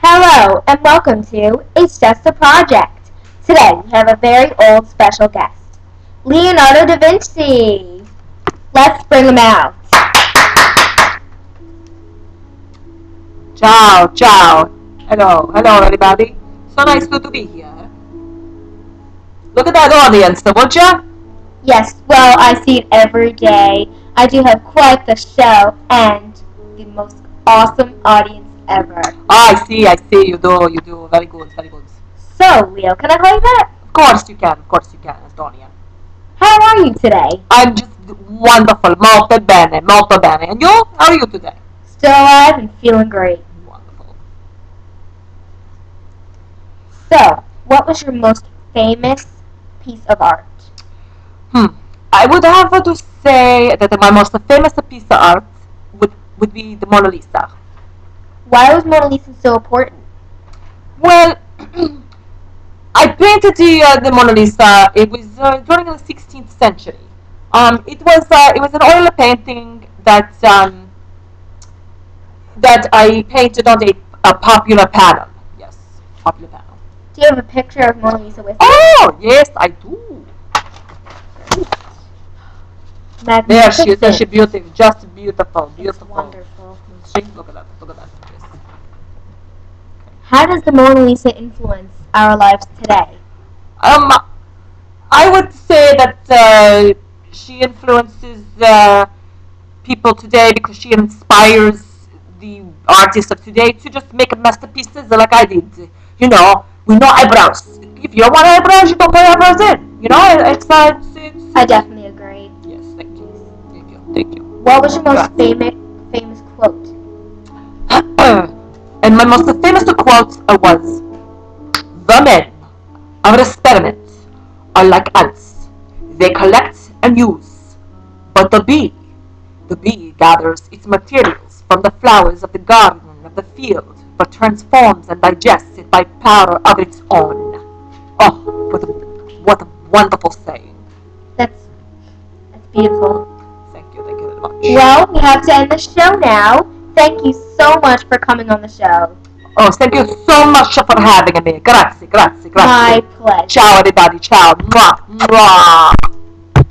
Hello and welcome to It's Just a Project. Today we have a very old special guest, Leonardo da Vinci. Let's bring him out. Ciao, ciao. Hello everybody. So nice to be here. Look at that audience, would ya? Yes, well, I see it every day. I do have quite the show and the most awesome audience ever. I see, you do. Very good, very good. So, Leo, can I call you that? Of course you can, Estonia. How are you today? I'm just wonderful, molto bene, molto bene. And you? How are you today? Still alive and feeling great. Wonderful. So, what was your most famous piece of art? I would have to say that my most famous piece of art would be the Mona Lisa. Why was Mona Lisa so important? Well, I painted the Mona Lisa. It was during the 16th century. It was an oil painting that I painted on a popular panel. Yes, popular panel. Do you have a picture of Mona Lisa with you? Oh yes, I do. There she is. She's beautiful, just beautiful. It's wonderful. Look at that. Yes. How does the Mona Lisa influence our lives today? I would say that she influences people today because she inspires the artists of today to just make masterpieces like I did. You know, with no eyebrows. If you don't want eyebrows, you don't put eyebrows in. You know, it's I definitely agree. Yes, thank you. What was your most famous quote? And my most famous quote was, "The men of experiment are like ants. They collect and use, but the bee gathers its materials from the flowers of the garden of the field, but transforms and digests it by power of its own." Oh, what a wonderful saying. That's beautiful. Thank you very much. Well, we have to end the show now. Thank you so much for coming on the show. Oh, thank you so much for having me. Grazie. My pleasure. Ciao everybody. Ciao. Mwah. Mwah.